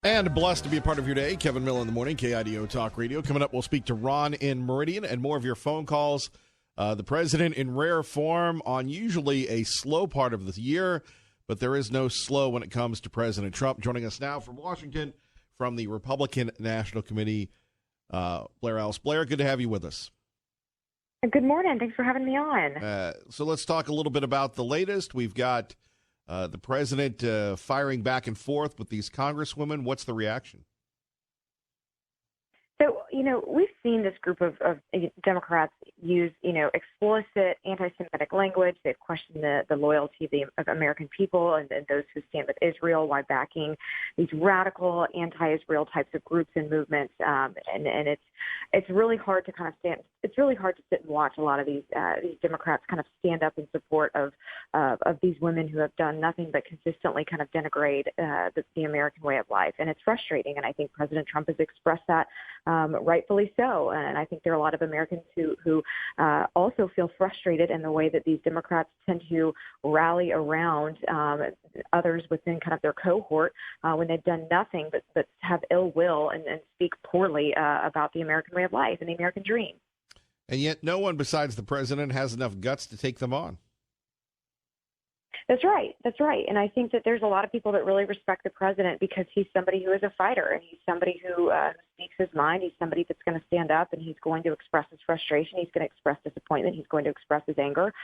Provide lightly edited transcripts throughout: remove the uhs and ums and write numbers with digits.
And blessed to be a part of your day. Kevin Miller in the morning, KIDO Talk Radio. Coming up, we'll speak to Ron in Meridian and more of your phone calls. The president in rare form on usually a slow part of the year, but there is no slow when it comes to President Trump. Joining us now from Washington, from the Republican National Committee, Blair Alice. Blair, good to have you with us. Good morning. Thanks for having me on. So let's talk a little bit about the latest. We've got the president firing back and forth with these congresswomen. What's the reaction? So, we've seen this group of Democrats use, explicit anti-Semitic language. They've questioned the loyalty of American people and those who stand with Israel while backing these radical anti-Israel types of groups and movements. And it's really hard to kind of it's really hard to sit and watch a lot of these Democrats kind of stand up in support of these women who have done nothing but consistently kind of denigrate the American way of life. And it's frustrating. And I think President Trump has expressed that rightfully so. And I think there are a lot of Americans who also feel frustrated in the way that these Democrats tend to rally around others within kind of their cohort when they've done nothing but have ill will and speak poorly about the American way of life and the American dream. And yet no one besides the president has enough guts to take them on. That's right. That's right. And I think that there's a lot of people that really respect the president because he's somebody who is a fighter and he's somebody who speaks his mind. He's somebody that's going to stand up and he's going to express his frustration. He's going to express disappointment. He's going to express his anger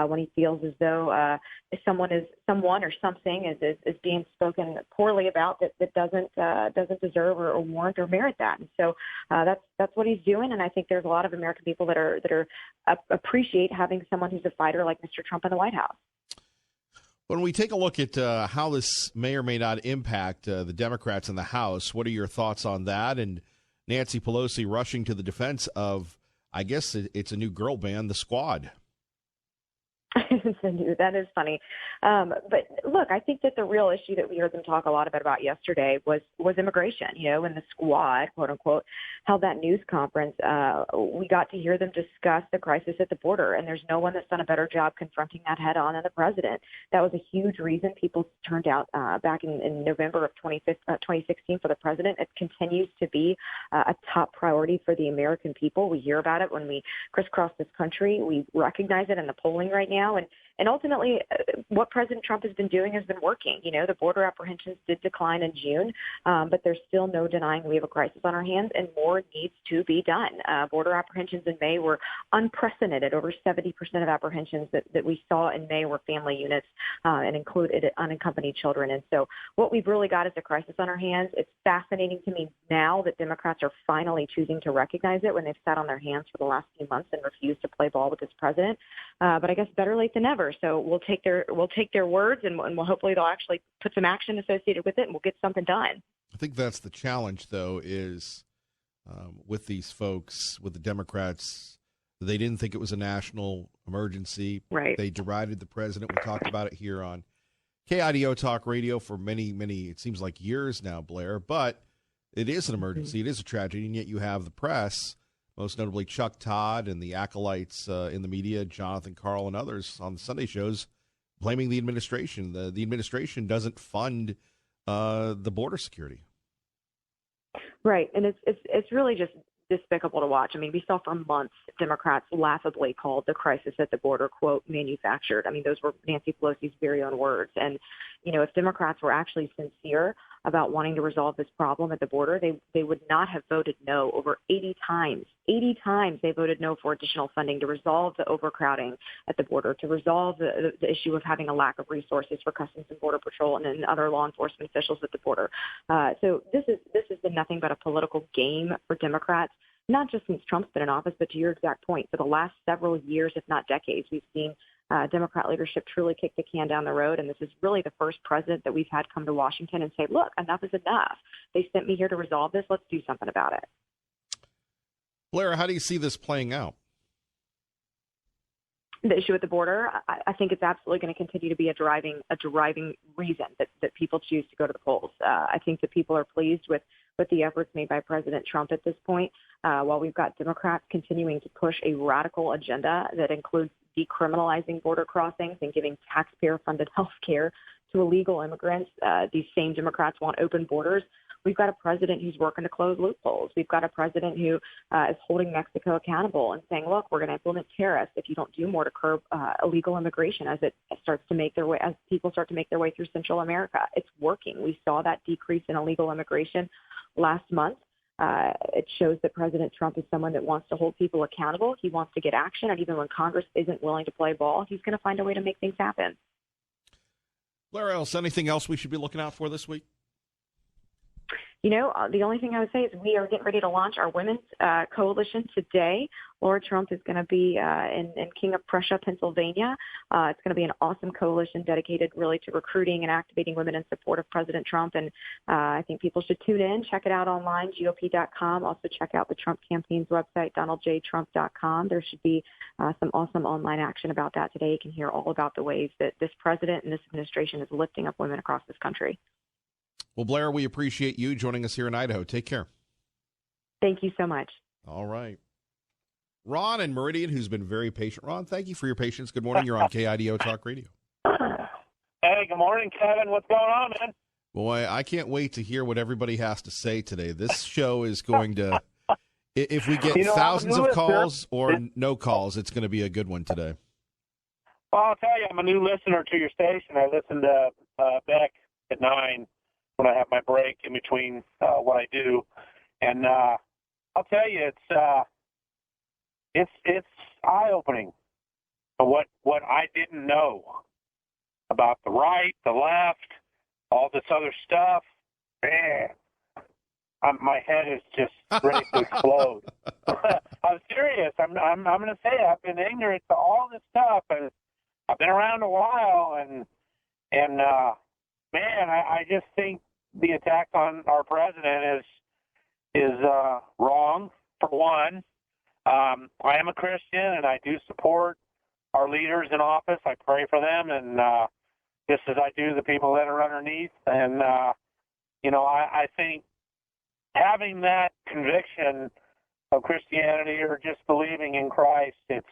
when he feels as though someone or something is being spoken poorly about that doesn't deserve or warrant or merit that. And so that's what he's doing. And I think there's a lot of American people that appreciate having someone who's a fighter like Mr. Trump in the White House. When we take a look at how this may or may not impact the Democrats in the House, what are your thoughts on that? And Nancy Pelosi rushing to the defense of, I guess it's a new girl band, the Squad. That is funny. But look, I think that the real issue that we heard them talk a lot about yesterday was immigration. When the Squad, quote unquote, held that news conference, we got to hear them discuss the crisis at the border. And there's no one that's done a better job confronting that head on than the president. That was a huge reason people turned out back in November of 2016 for the president. It continues to be a top priority for the American people. We hear about it when we crisscross this country. We recognize it in the polling right now. And ultimately, what President Trump has been doing has been working. The border apprehensions did decline in June, but there's still no denying we have a crisis on our hands, and more needs to be done. Border apprehensions in May were unprecedented. Over 70% of apprehensions that we saw in May were family units and included unaccompanied children. And so what we've really got is a crisis on our hands. It's fascinating to me now that Democrats are finally choosing to recognize it when they've sat on their hands for the last few months and refused to play ball with this president. But I guess better late than never. So we'll take their words and we'll hopefully they'll actually put some action associated with it and we'll get something done. I think that's the challenge, though, is with these folks, with the Democrats, they didn't think it was a national emergency. Right. They derided the president. We talked about it here on KIDO Talk Radio for many, it seems like years now, Blair. But it is an emergency. Mm-hmm. It is a tragedy, and yet you have the press, most notably Chuck Todd and the acolytes in the media, Jonathan Karl and others on the Sunday shows, blaming the administration. The administration doesn't fund the border security. Right, and it's really just despicable to watch. I mean, we saw for months Democrats laughably called the crisis at the border, quote, manufactured. I mean, those were Nancy Pelosi's very own words. And, if Democrats were actually sincere about wanting to resolve this problem at the border, they would not have voted no over 80 times. 80 times they voted no for additional funding to resolve the overcrowding at the border, to resolve the issue of having a lack of resources for Customs and Border Patrol and other law enforcement officials at the border. So this has been nothing but a political game for Democrats, not just since Trump's been in office, but to your exact point, for the last several years, if not decades, we've seen Democrat leadership truly kick the can down the road. And this is really the first president that we've had come to Washington and say, look, enough is enough. They sent me here to resolve this. Let's do something about it. Blair, how do you see this playing out? The issue at the border, I think it's absolutely going to continue to be a driving reason that people choose to go to the polls. I think that people are pleased with the efforts made by President Trump at this point, while we've got Democrats continuing to push a radical agenda that includes decriminalizing border crossings and giving taxpayer-funded health care to illegal immigrants. These same Democrats want open borders. We've got a president who's working to close loopholes. We've got a president who is holding Mexico accountable and saying, look, we're going to implement tariffs if you don't do more to curb illegal immigration as it starts to make their way, as people start to make their way through Central America. It's working. We saw that decrease in illegal immigration last month. It shows that President Trump is someone that wants to hold people accountable. He wants to get action. And even when Congress isn't willing to play ball, he's going to find a way to make things happen. Blair Ellis, anything else we should be looking out for this week? The only thing I would say is we are getting ready to launch our women's coalition today. Laura Trump is going to be in King of Prussia, Pennsylvania. It's going to be an awesome coalition dedicated really to recruiting and activating women in support of President Trump. And I think people should tune in, check it out online, GOP.com. Also check out the Trump campaign's website, DonaldJTrump.com. There should be some awesome online action about that today. You can hear all about the ways that this president and this administration is lifting up women across this country. Well, Blair, we appreciate you joining us here in Idaho. Take care. Thank you so much. All right. Ron in Meridian, who's been very patient. Ron, thank you for your patience. Good morning. You're on KIDO Talk Radio. Hey, good morning, Kevin. What's going on, man? Boy, I can't wait to hear what everybody has to say today. This show is going to, if we get thousands of calls or no calls, it's going to be a good one today. Well, I'll tell you, I'm a new listener to your station. I listen to Beck at 9 when I have my break in between what I do. And I'll tell you, it's eye-opening what I didn't know about the right, the left, all this other stuff. Man, my head is just ready to explode. I'm serious. I'm going to say I've been ignorant to all this stuff, and I've been around a while, and man, I just think the attack on our president is wrong, for one. I am a Christian, and I do support our leaders in office. I pray for them, and just as I do the people that are underneath. And, I think having that conviction of Christianity or just believing in Christ, it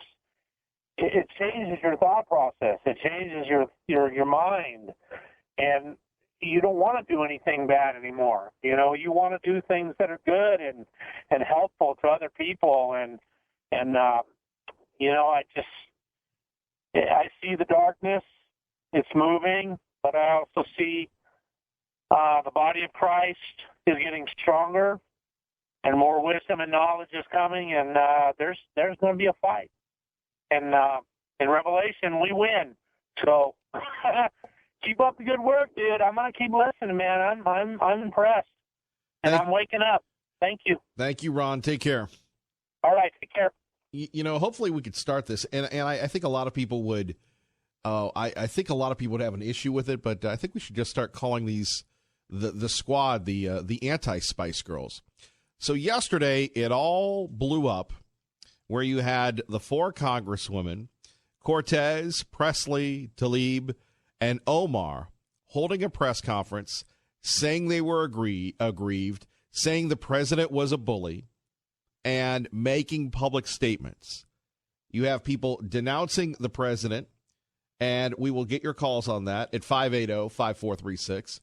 changes your thought process. It changes your mind. And you don't want to do anything bad anymore. You want to do things that are good and helpful to other people. And I see the darkness. It's moving, but I also see the body of Christ is getting stronger, and more wisdom and knowledge is coming, and there's going to be a fight. And in Revelation, we win. So keep up the good work, dude. I'm going to keep listening, man. I'm impressed, and I'm waking up. Thank you. Thank you, Ron. Take care. All right, take care. Hopefully we could start this, and I think a lot of people would. I think a lot of people would have an issue with it, but I think we should just start calling these the squad the anti-Spice Girls. So yesterday it all blew up, where you had the 4 congresswomen, Cortez, Presley, Tlaib, and Omar, holding a press conference, saying they were aggrieved, saying the president was a bully, and making public statements. You have people denouncing the president, and we will get your calls on that at 580-5436,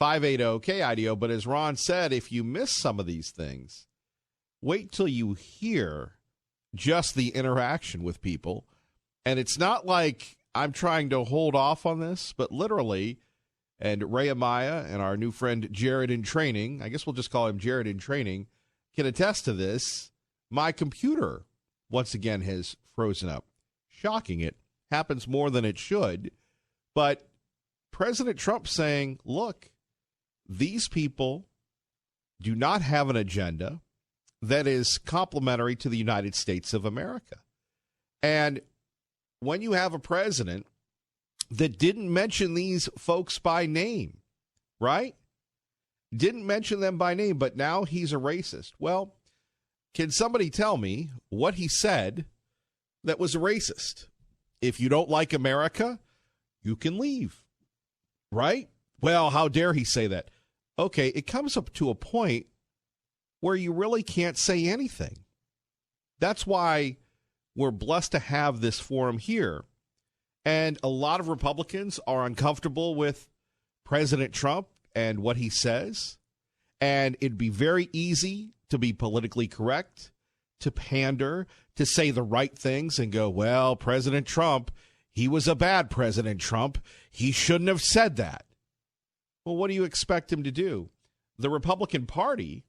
580-KIDO. But as Ron said, if you miss some of these things, wait till you hear just the interaction with people. And it's not like I'm trying to hold off on this, but literally, and Ray Amaya and our new friend Jared in training, I guess we'll just call him Jared in training, can attest to this. My computer, once again, has frozen up. Shocking. It happens more than it should. But President Trump saying, look, these people do not have an agenda that is complementary to the United States of America. And when you have a president that didn't mention these folks by name, right? Didn't mention them by name, but now he's a racist. Well, can somebody tell me what he said that was racist? If you don't like America, you can leave, right? Well, how dare he say that? Okay, it comes up to a point where you really can't say anything. That's why we're blessed to have this forum here. And a lot of Republicans are uncomfortable with President Trump and what he says. And it'd be very easy to be politically correct, to pander, to say the right things and go, well, President Trump, he was a bad President Trump. He shouldn't have said that. Well, what do you expect him to do? The Republican Party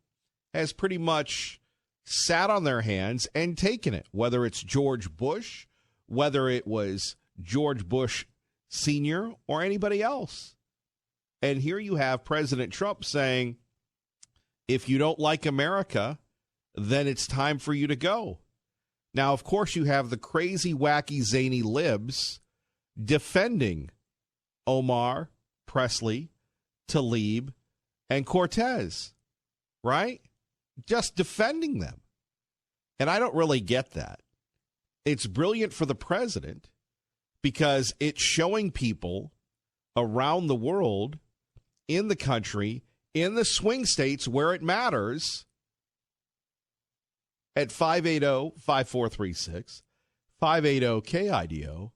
has pretty much sat on their hands and taken it, whether it's George Bush, whether it was George Bush Sr. or anybody else. And here you have President Trump saying, if you don't like America, then it's time for you to go. Now, of course, you have the crazy, wacky, zany libs defending Omar, Presley, Tlaib, and Cortez, right? Just defending them. And I don't really get that. It's brilliant for the president because it's showing people around the world, in the country, in the swing states where it matters, at 580-5436, 580-KIDO,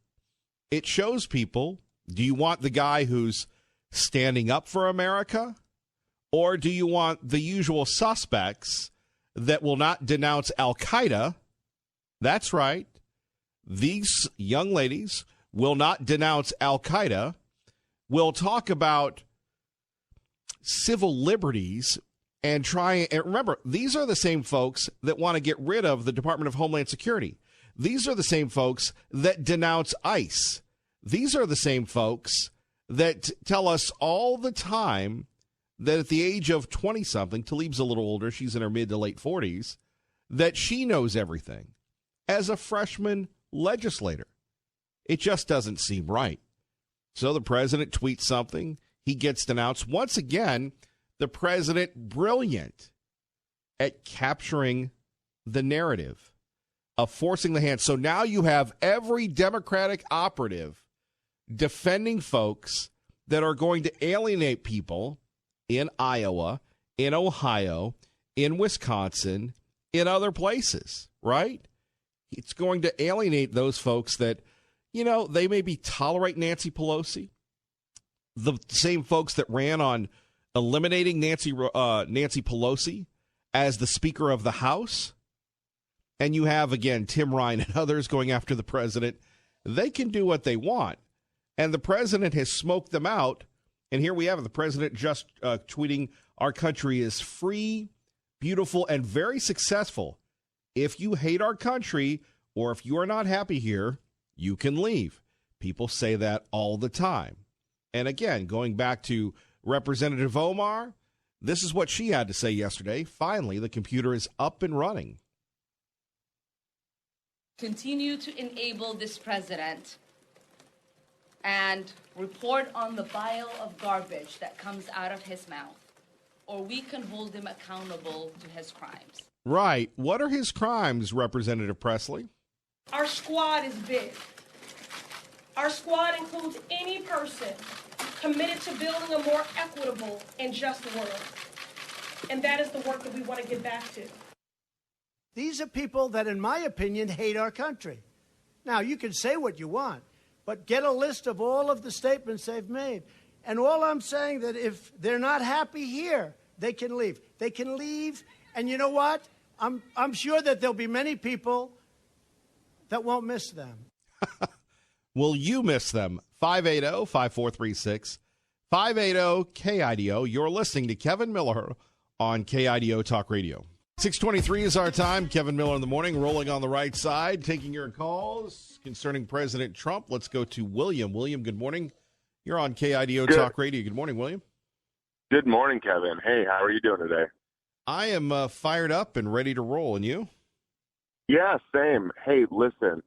it shows people, do you want the guy who's standing up for America, or do you want the usual suspects that will not denounce Al-Qaeda? That's right. These young ladies will not denounce Al-Qaeda, will talk about civil liberties and try, and remember, these are the same folks that want to get rid of the Department of Homeland Security. These are the same folks that denounce ICE. These are the same folks that tell us all the time that at the age of 20-something, Tlaib's a little older, she's in her mid to late 40s, that she knows everything as a freshman legislator. It just doesn't seem right. So the president tweets something. He gets denounced. Once again, the president brilliant at capturing the narrative, of forcing the hand. So now you have every Democratic operative defending folks that are going to alienate people in Iowa, in Ohio, in Wisconsin, in other places, right? It's going to alienate those folks that, you know, they maybe tolerate Nancy Pelosi, the same folks that ran on eliminating Nancy Pelosi as the Speaker of the House. And you have, again, Tim Ryan and others going after the president. They can do what they want. And the president has smoked them out. And here we have the president just tweeting, our country is free, beautiful, and very successful. If you hate our country or if you are not happy here, you can leave. People say that all the time. And again, going back to Representative Omar, this is what she had to say yesterday. Finally, the computer is up and running. Continue to enable this president and report on the pile of garbage that comes out of his mouth, or we can hold him accountable to his crimes. Right. What are his crimes, Representative Presley? Our squad is big. Our squad includes any person committed to building a more equitable and just world. And that is the work that we want to get back to. These are people that, in my opinion, hate our country. Now, you can say what you want, but get a list of all of the statements they've made. And all I'm saying that if they're not happy here, they can leave. They can leave, and you know what? I'm sure that there'll be many people that won't miss them. Will you miss them? 580-5436, 580-KIDO. You're listening to Kevin Miller on KIDO Talk Radio. 6:23 is our time. Kevin Miller in the morning, rolling on the right side, taking your calls concerning President Trump. Let's go to William. William, good morning. You're on KIDO Talk Radio. Good morning, William. Good morning, Kevin. Hey, how are you doing today? I am fired up and ready to roll. And you? Yeah, same. Hey, listen,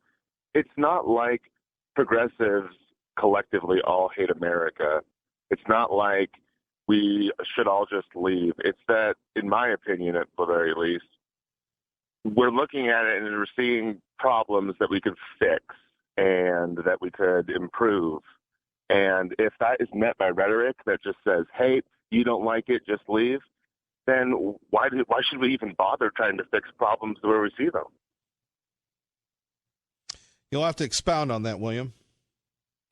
it's not like progressives collectively all hate America. It's not like we should all just leave. It's that, in my opinion, at the very least, we're looking at it and we're seeing problems that we could fix and that we could improve. And if that is met by rhetoric that just says, hey, you don't like it, just leave, then why should we even bother trying to fix problems where we see them? You'll have to expound on that, William.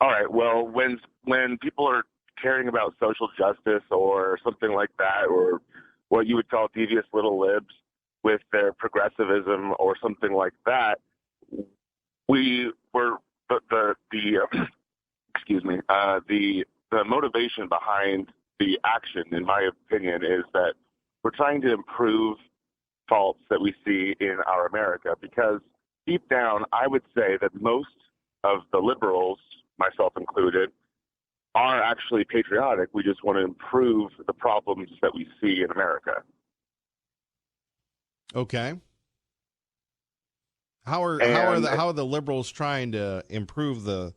All right. Well, when people are caring about social justice or something like that, or what you would call devious little libs with their progressivism or something like that, we were excuse me, the motivation behind the action, in my opinion, is that we're trying to improve faults that we see in our America, because deep down, I would say that most of the liberals, myself included, are actually patriotic. We just want to improve the problems that we see in America. Okay. How are the liberals trying to improve the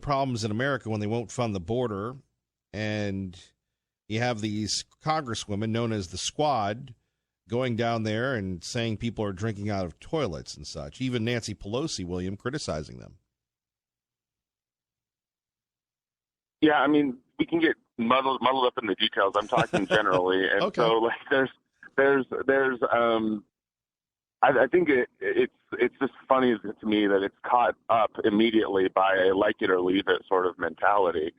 problems in America when they won't fund the border, and you have these congresswomen known as the Squad going down there and saying people are drinking out of toilets and such? Even Nancy Pelosi, William, criticizing them. Yeah, I mean, we can get muddled up in the details. I'm talking generally, and okay. So like I think it's just funny to me that it's caught up immediately by a like it or leave it sort of mentality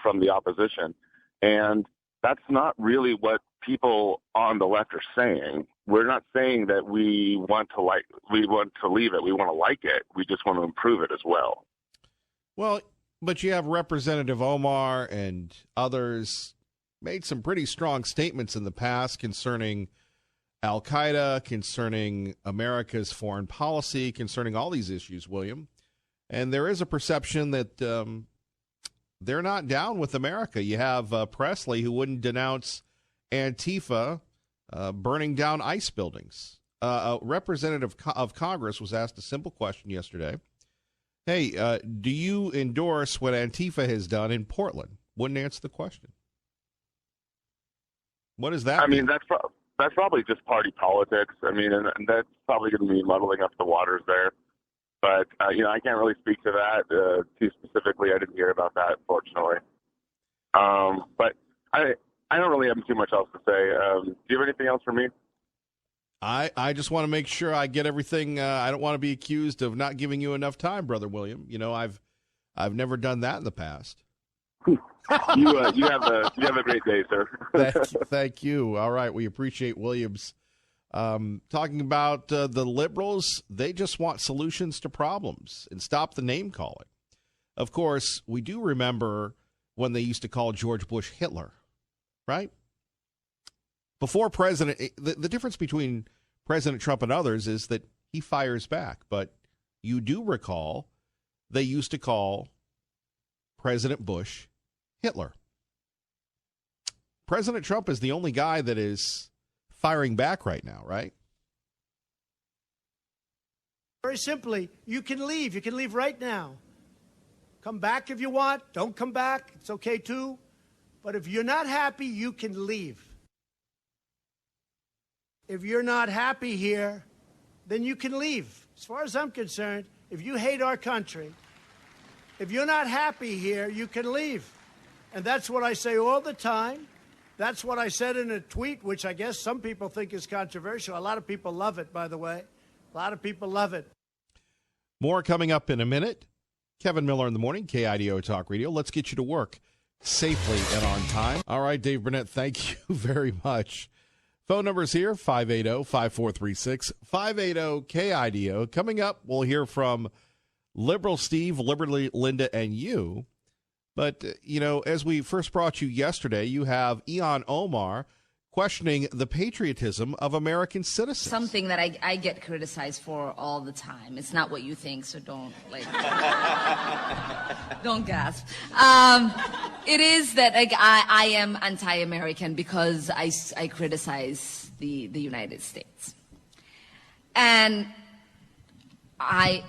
from the opposition, and that's not really what people on the left are saying. We're not saying that we want to leave it. We want to like it. We just want to improve it as well. Well, but you have Representative Omar and others made some pretty strong statements in the past concerning Al-Qaeda, concerning America's foreign policy, concerning all these issues, William. And there is a perception that they're not down with America. You have Presley, who wouldn't denounce Antifa burning down ICE buildings. A representative of Congress was asked a simple question yesterday. Hey, do you endorse what Antifa has done in Portland? Wouldn't answer the question. What is that? I mean, that's probably just party politics. I mean, and that's probably going to be muddling up the waters there. But, I can't really speak to that too specifically. I didn't hear about that, fortunately. But I don't really have too much else to say. Do you have anything else for me? I just want to make sure I get everything. I don't want to be accused of not giving you enough time, Brother William. I've never done that in the past. You have a great day, sir. Thank you. All right, we appreciate Williams. Talking about the liberals, they just want solutions to problems and stop the name calling. Of course, we do remember when they used to call George Bush Hitler, right? Before the difference between President Trump and others is that he fires back. But you do recall they used to call President Bush Hitler. President Trump is the only guy that is firing back right now, right? Very simply, you can leave. You can leave right now. Come back if you want. Don't come back. It's okay too. But if you're not happy, you can leave. If you're not happy here, then you can leave. As far as I'm concerned, if you hate our country, if you're not happy here, you can leave. And that's what I say all the time. That's what I said in a tweet, which I guess some people think is controversial. A lot of people love it, by the way. A lot of people love it. More coming up in a minute. Kevin Miller in the morning, KIDO Talk Radio. Let's get you to work safely and on time. All right, Dave Burnett, thank you very much. Phone numbers here, 580-5436, 580-KIDO. Coming up, we'll hear from Liberal Steve, Liberal Linda, and you. But, as we first brought you yesterday, you have Ilhan Omar questioning the patriotism of American citizens. Something that I get criticized for all the time. It's not what you think, so don't, don't gasp. It is that I am anti-American because I criticize the United States. And I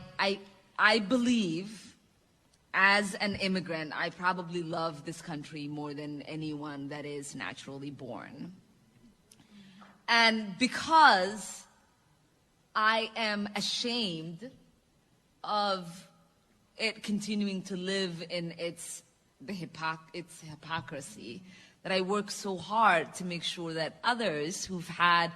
believe, as an immigrant, I probably love this country more than anyone that is naturally born. And because I am ashamed of it continuing to live in its hypocrisy, that I work so hard to make sure that others who've had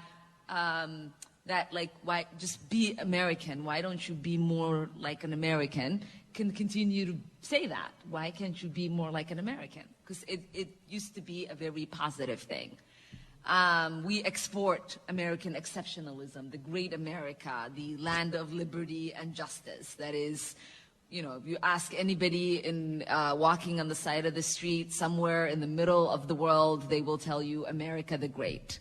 why just be American, why don't you be more like an American, can continue to say that. Why can't you be more like an American? Because it used to be a very positive thing. We export American exceptionalism, the great America, the land of liberty and justice. That is, if you ask anybody walking on the side of the street somewhere in the middle of the world, they will tell you America the Great.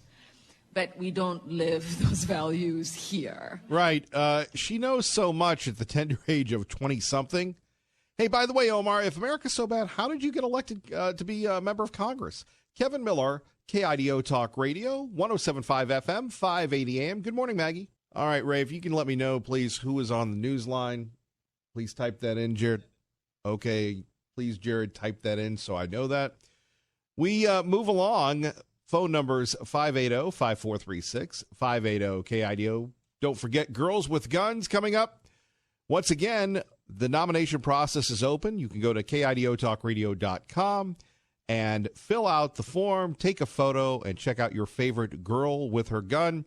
But we don't live those values here. Right. She knows so much at the tender age of 20-something. Hey, by the way, Omar, if America's so bad, how did you get elected to be a member of Congress? Kevin Miller, KIDO Talk Radio, 107.5 FM, 580 AM. Good morning, Maggie. All right, Ray, if you can let me know, please, who is on the news line. Please type that in, Jared. Okay, please, Jared, type that in so I know that. We move along. Phone numbers 580-5436, 580-KIDO. Don't forget Girls with Guns coming up. Once again, the nomination process is open. You can go to KIDOTalkRadio.com and fill out the form, take a photo, and check out your favorite girl with her gun.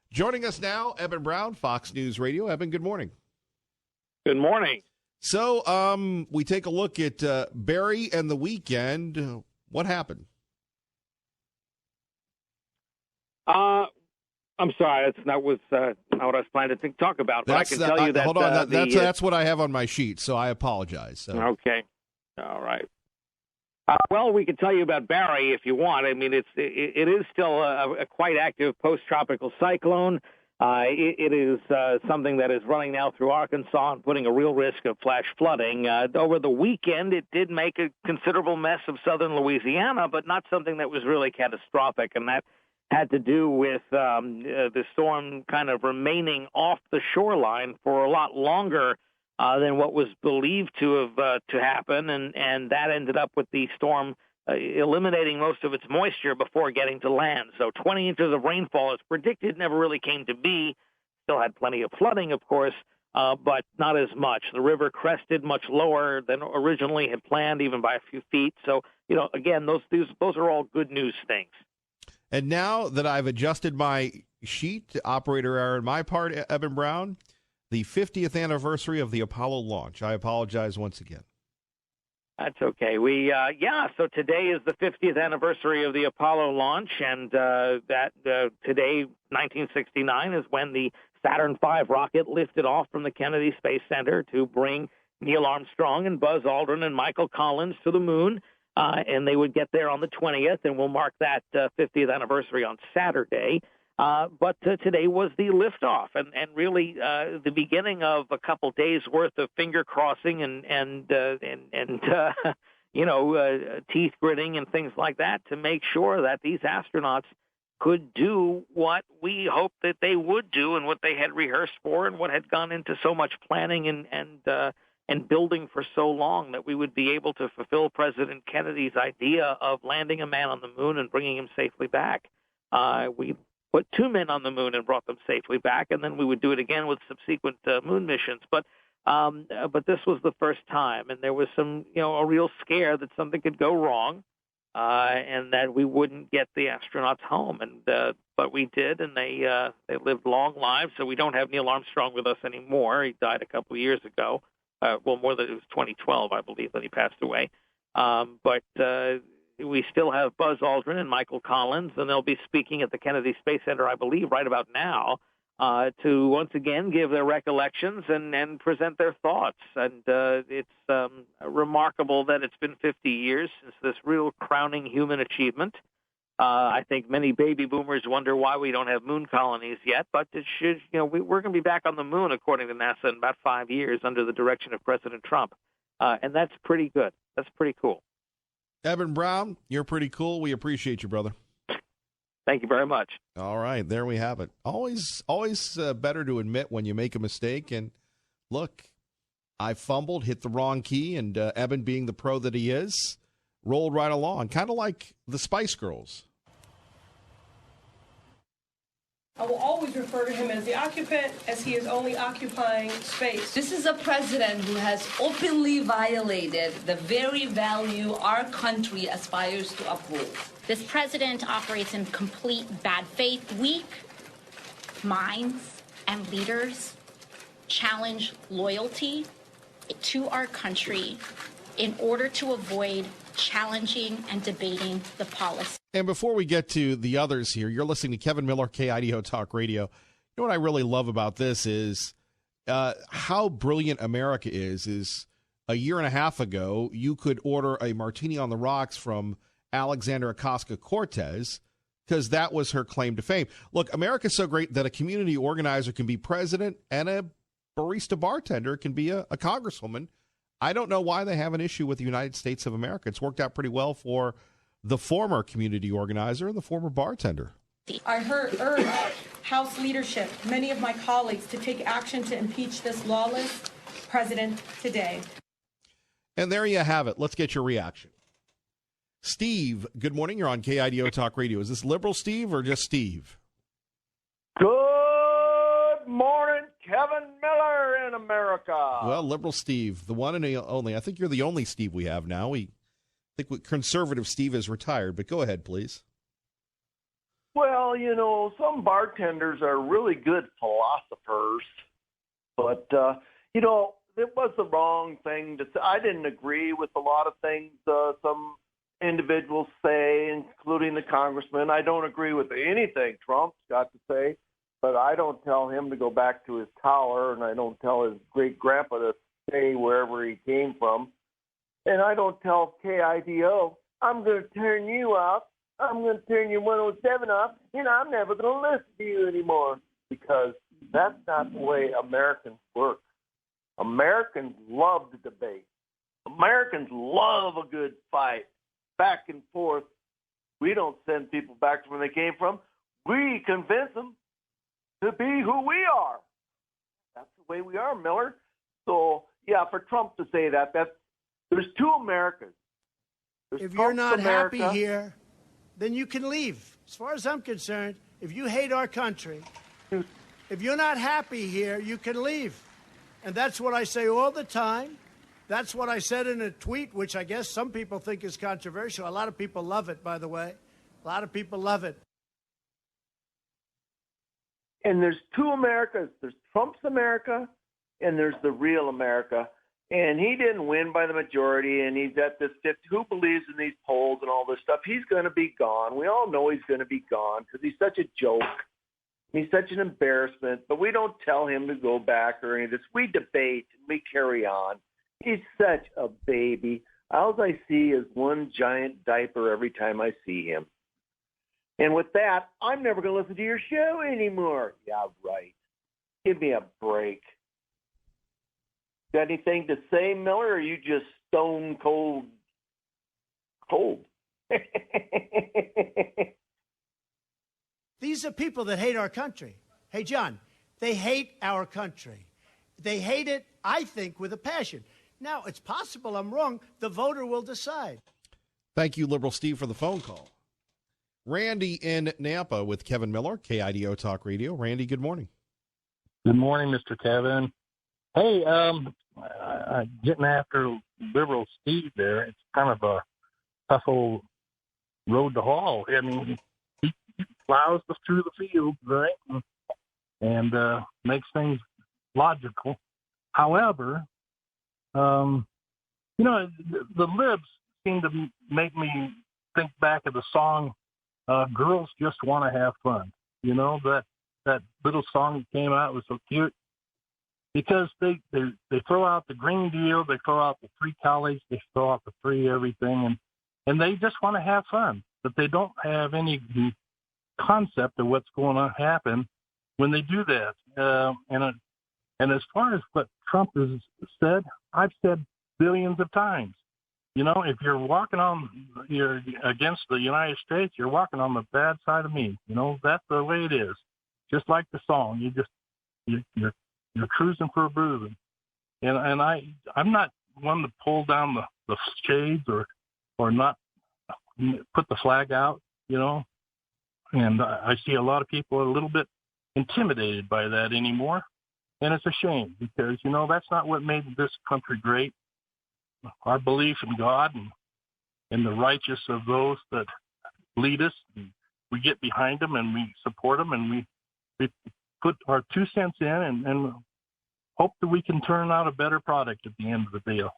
Joining us now, Eben Brown, Fox News Radio. Eben, good morning. Good morning. So we take a look at Barry and the Weeknd. What happened? I'm sorry, that's not what I was planning to talk about. But I can tell you that. Hold on, that's what I have on my sheet, so I apologize. So. Okay, all right. Well, we can tell you about Barry if you want. I mean, it is still a quite active post-tropical cyclone. It is something that is running now through Arkansas and putting a real risk of flash flooding. Over the weekend, it did make a considerable mess of southern Louisiana, but not something that was really catastrophic, and that had to do with the storm kind of remaining off the shoreline for a lot longer than what was believed to happen, and that ended up with the storm eliminating most of its moisture before getting to land. So 20 inches of rainfall, as predicted, never really came to be. Still had plenty of flooding, of course, but not as much. The river crested much lower than originally had planned, even by a few feet. So, again, those are all good news things. And now that I've adjusted my sheet, operator error on my part, Eben Brown, the 50th anniversary of the Apollo launch. I apologize once again. That's okay. So today is the 50th anniversary of the Apollo launch, and today, 1969, is when the Saturn V rocket lifted off from the Kennedy Space Center to bring Neil Armstrong and Buzz Aldrin and Michael Collins to the moon. And they would get there on the 20th, and we'll mark that 50th anniversary on Saturday. But today was the liftoff, and really the beginning of a couple days worth of finger crossing and teeth gritting and things like that to make sure that these astronauts could do what we hoped that they would do and what they had rehearsed for and what had gone into so much planning and building for so long, that we would be able to fulfill President Kennedy's idea of landing a man on the moon and bringing him safely back. We put 2 men on the moon and brought them safely back, and then we would do it again with subsequent moon missions. But this was the first time, and there was a real scare that something could go wrong, and that we wouldn't get the astronauts home. But we did, and they lived long lives. So we don't have Neil Armstrong with us anymore. He died a couple of years ago. It was 2012, I believe, that he passed away. But we still have Buzz Aldrin and Michael Collins, and they'll be speaking at the Kennedy Space Center, I believe, right about now, to once again give their recollections and present their thoughts. And it's remarkable that it's been 50 years since this real crowning human achievement. I think many baby boomers wonder why we don't have moon colonies yet, but it should, we're going to be back on the moon, according to NASA, in about 5 years under the direction of President Trump. And that's pretty good. That's pretty cool. Eben Brown, you're pretty cool. We appreciate you, brother. Thank you very much. All right, there we have it. Always better to admit when you make a mistake. And look, I fumbled, hit the wrong key, and Eben, being the pro that he is, rolled right along, kind of like the Spice Girls. I will always refer to him as the occupant, as he is only occupying space. This is a president who has openly violated the very value our country aspires to uphold. This president operates in complete bad faith. Weak minds and leaders challenge loyalty to our country in order to avoid challenging and debating the policy. And before we get to the others here, you're listening to Kevin Miller, KIDO Talk Radio. You know what I really love about this is how brilliant America is a year and a half ago, you could order a martini on the rocks from Alexandra Ocasio-Cortez because that was her claim to fame. Look, America's so great that a community organizer can be president and a barista bartender can be a congresswoman. I don't know why they have an issue with the United States of America. It's worked out pretty well for the former community organizer and the former bartender. I urge House leadership, many of my colleagues, to take action to impeach this lawless president today. And there you have it. Let's get your reaction. Steve, good morning. You're on KIDO Talk Radio. Is this liberal Steve or just Steve? Good morning, Kevin Miller in America. Well, liberal Steve, the one and only. I think you're the only Steve we have now. I think conservative Steve is retired, but go ahead, please. Well, you know, some bartenders are really good philosophers, but, you know, it was the wrong thing to say. I didn't agree with a lot of things some individuals say, including the congressman. I don't agree with anything Trump's got to say, but I don't tell him to go back to his tower, and I don't tell his great-grandpa to stay wherever he came from. And I don't tell KIDO, I'm going to turn you off, I'm going to turn your 107 off, and I'm never going to listen to you anymore, because that's not the way Americans work. Americans love to debate. Americans love a good fight, back and forth. We don't send people back to where they came from. We convince them to be who we are. That's the way we are, Miller. So, yeah, for Trump to say that, there's two Americas. There's if Trump's you're not America. happy here, then you can leave. As far as I'm concerned, if you hate our country, if you're not happy here, you can leave. And that's what I say all the time. That's what I said in a tweet, which I guess some people think is controversial. A lot of people love it, by the way. A lot of people love it. And there's two Americas. There's Trump's America, and there's the real America. And he didn't win by the majority, and he's at this 50. Who believes in these polls and all this stuff? He's going to be gone. We all know he's going to be gone because he's such a joke. He's such an embarrassment, but we don't tell him to go back or any of this. We debate and we carry on. He's such a baby. All I see is one giant diaper every time I see him. And with that, I'm never going to listen to your show anymore. Yeah, right. Give me a break. Got anything to say, Miller, or are you just stone cold? These are people that hate our country. Hey, John, they hate our country. They hate it, I think, with a passion. Now, it's possible I'm wrong. The voter will decide. Thank you, liberal Steve, for the phone call. Randy in Nampa with Kevin Miller, KIDO Talk Radio. Randy, good morning. Good morning, Mr. Kevin. Hey, getting after liberal Steve there, it's kind of a tough old road to haul. I mean, he plows us through the field, right, and makes things logical. However, you know, the libs seem to make me think back of the song Girls Just Want to Have Fun. You know, that little song that came out was so cute because they throw out the Green Deal, they throw out the free college, they throw out the free everything, and they just want to have fun, but they don't have any concept of what's going to happen when they do that. And as far as what Trump has said, I've said billions of times, you know, if you're you're against the United States, you're walking on the bad side of me. You know, that's the way it is. Just like the song, you're cruising for a bruising. And I'm not one to pull down the shades or not put the flag out, you know. And I see a lot of people are a little bit intimidated by that anymore. And it's a shame because, you know, that's not what made this country great. Our belief in God and the righteous of those that lead us, we get behind them and we support them and we put our 2 cents in and hope that we can turn out a better product at the end of the deal.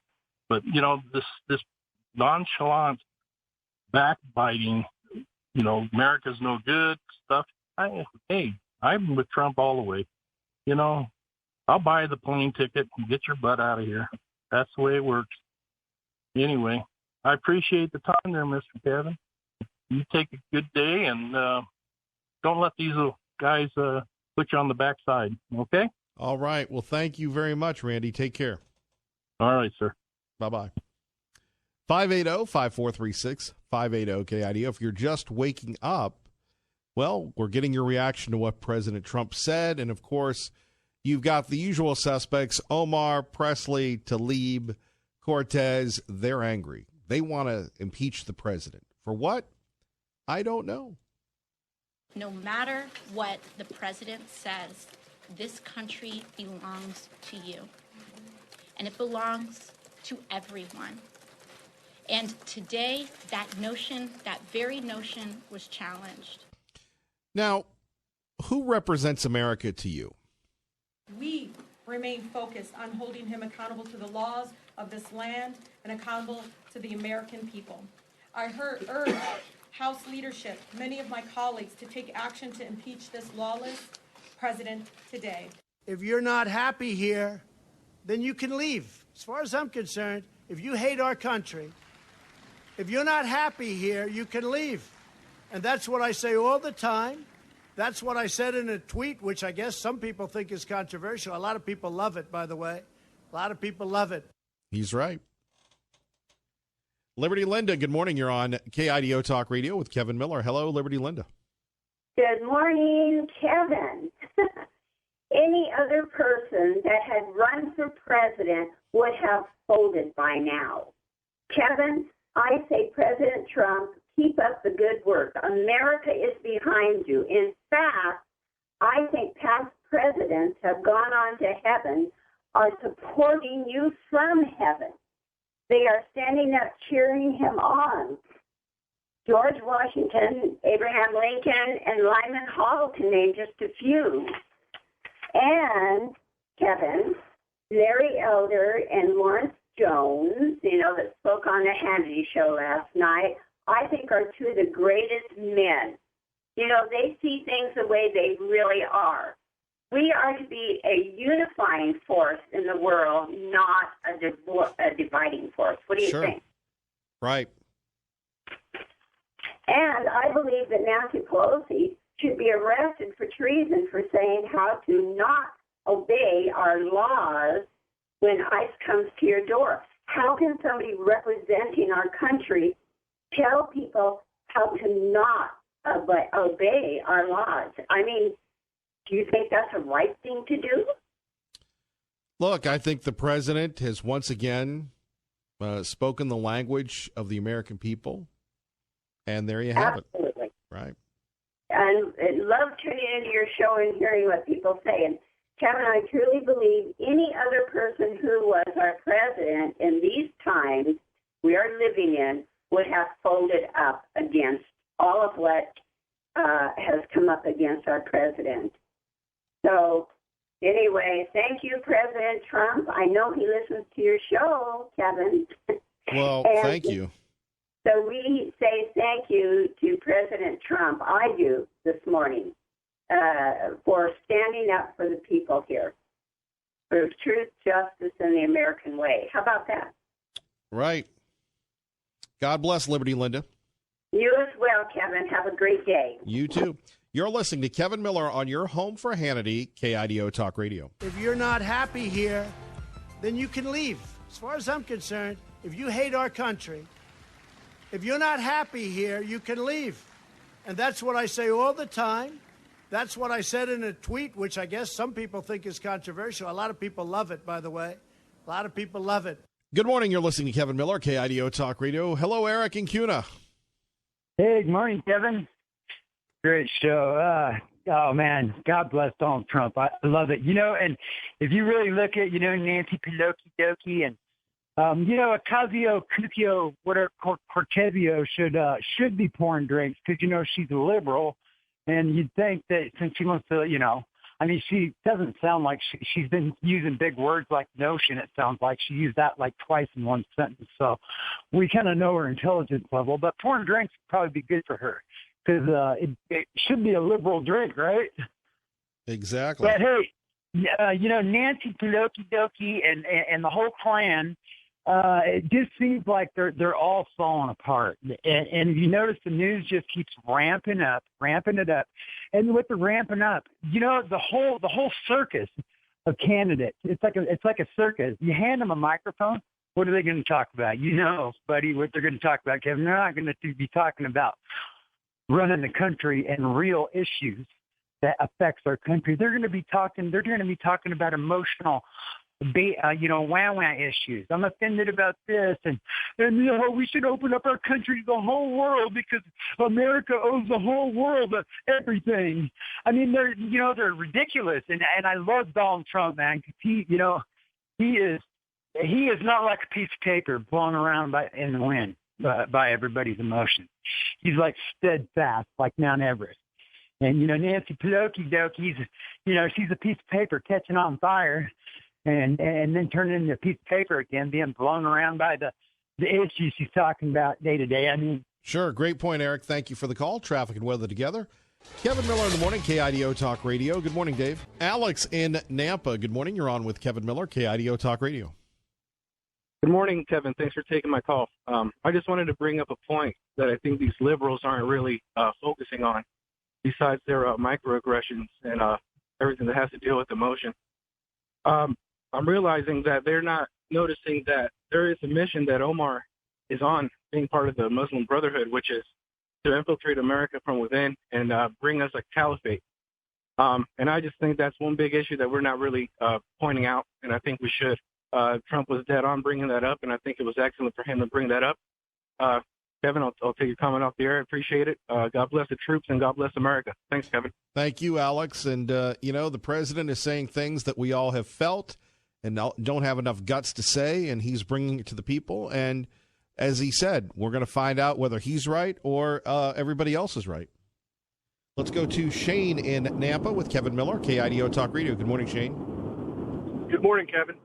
But, you know, this nonchalant backbiting, America's no good stuff. I'm with Trump all the way. I'll buy the plane ticket and get your butt out of here. That's the way it works. Anyway, I appreciate the time there, Mr. Kevin. You take a good day and don't let these little guys put you on the backside, okay? All right. Well, thank you very much, Randy. Take care. All right, sir. Bye-bye. 580-5436, 580-KIDO. If you're just waking up, well, we're getting your reaction to what President Trump said. And, of course, you've got the usual suspects, Omar, Presley, Tlaib, Cortez. They're angry. They want to impeach the president. For what? I don't know. No matter what the president says, this country belongs to you. And it belongs to everyone. And today, that very notion was challenged. Now, who represents America to you? We remain focused on holding him accountable to the laws of this land and accountable to the American people. I urge House leadership, many of my colleagues, to take action to impeach this lawless president today. If you're not happy here, then you can leave. As far as I'm concerned, if you hate our country, if you're not happy here, you can leave. And that's what I say all the time. That's what I said in a tweet, which I guess some people think is controversial. A lot of people love it, by the way. A lot of people love it. He's right. Liberty Linda, good morning. You're on KIDO Talk Radio with Kevin Miller. Hello, Liberty Linda. Good morning, Kevin. Any other person that had run for president would have folded by now. Kevin, I say President Trump, keep up the good work. America is behind you. In fact, I think past presidents have gone on to heaven, are supporting you from heaven. They are standing up cheering him on. George Washington, Abraham Lincoln, and Lyman Hall, to name just a few. And, Kevin, Larry Elder and Lawrence Jones, that spoke on the Hannity show last night, I think are two of the greatest men. They see things the way they really are. We are to be a unifying force in the world, not a dividing force. What do you think? Right. And I believe that Nancy Pelosi should be arrested for treason for saying how to not obey our laws when ICE comes to your door. How can somebody representing our country tell people how to not obey our laws? I mean, do you think that's a right thing to do? Look, I think the president has once again spoken the language of the American people, and there you have Absolutely. It. Right. And I love tuning into your show and hearing what people say. And Kevin, I truly believe any other person who was our president in these times we are living in would have folded up against all of what has come up against our president. So, anyway, thank you, President Trump. I know he listens to your show, Kevin. Well, thank you. So we say thank you to President Trump, I do, this morning, for standing up for the people here, for truth, justice, and the American way. How about that? Right. God bless Liberty Linda. You as well, Kevin. Have a great day. You too. You're listening to Kevin Miller on your home for Hannity, KIDO Talk Radio. If you're not happy here, then you can leave. As far as I'm concerned, if you hate our country, if you're not happy here, you can leave. And that's what I say all the time. That's what I said in a tweet, which I guess some people think is controversial. A lot of people love it, by the way. A lot of people love it. Good morning. You're listening to Kevin Miller, KIDO Talk Radio. Hello, Eric and Kuna. Hey, good morning, Kevin. Great show. Oh, man, God bless Donald Trump. I love it. And if you really look at, Nancy Pelosi and, Ocasio-Cortez, whatever, Cortezio should be pouring drinks because, she's a liberal. And you'd think that since she wants to, I mean, she doesn't sound like she's been using big words like notion. It sounds like she used that like twice in one sentence. So we kind of know her intelligence level. But foreign drinks would probably be good for her because it should be a liberal drink, right? Exactly. But hey, Nancy Pelosi and the whole clan, it just seems like they're all falling apart. And if you notice, the news just keeps ramping it up. And with the ramping up, the whole circus of candidates, it's like a circus. You hand them a microphone, what are they going to talk about? Buddy, what they're going to talk about, Kevin. They're not going to be talking about running the country and real issues that affects our country. They're going to be talking about emotional wah issues. I'm offended about this, and we should open up our country to the whole world because America owes the whole world everything. I mean, they're ridiculous, and I love Donald Trump, man, because he is not like a piece of paper blown around in the wind by everybody's emotions. He's like steadfast, like Mount Everest. And Nancy Pelosi, she's a piece of paper catching on fire. And then turning into a piece of paper again, being blown around by the issues she's talking about day to day. I mean, sure. Great point, Eric. Thank you for the call. Traffic and weather together. Kevin Miller in the morning, KIDO Talk Radio. Good morning, Dave. Alex in Nampa. Good morning. You're on with Kevin Miller, KIDO Talk Radio. Good morning, Kevin. Thanks for taking my call. I just wanted to bring up a point that I think these liberals aren't really focusing on, besides their microaggressions and everything that has to deal with emotion. I'm realizing that they're not noticing that there is a mission that Omar is on, being part of the Muslim Brotherhood, which is to infiltrate America from within and bring us a caliphate. And I just think that's one big issue that we're not really pointing out, and I think we should. Trump was dead on bringing that up, and I think it was excellent for him to bring that up. Kevin, I'll take your comment off the air. I appreciate it. God bless the troops, and God bless America. Thanks, Kevin. Thank you, Alex. And, the president is saying things that we all have felt and don't have enough guts to say, and he's bringing it to the people. And as he said, we're going to find out whether he's right or everybody else is right. Let's go to Shane in Nampa with Kevin Miller, KIDO Talk Radio. Good morning, Shane. Good morning, Kevin.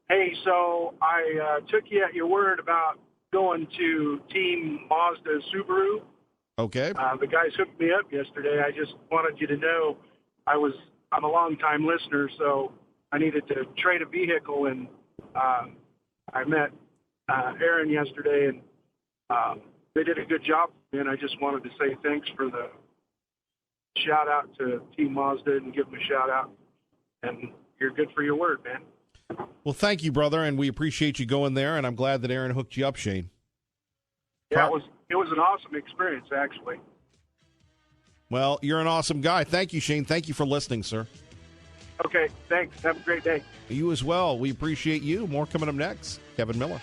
Hey, so I took you at your word about going to Team Mazda Subaru. Okay. The guys hooked me up yesterday. I just wanted you to know I'm a long-time listener, so I needed to trade a vehicle, and I met Aaron yesterday, and they did a good job. And I just wanted to say thanks for the shout-out to Team Mazda and give them a shout-out. And you're good for your word, man. Well, thank you, brother, and we appreciate you going there, and I'm glad that Aaron hooked you up, Shane. Yeah, it was an awesome experience, actually. Well, you're an awesome guy. Thank you, Shane. Thank you for listening, sir. Okay, thanks. Have a great day. You as well. We appreciate you. More coming up next. Kevin Miller.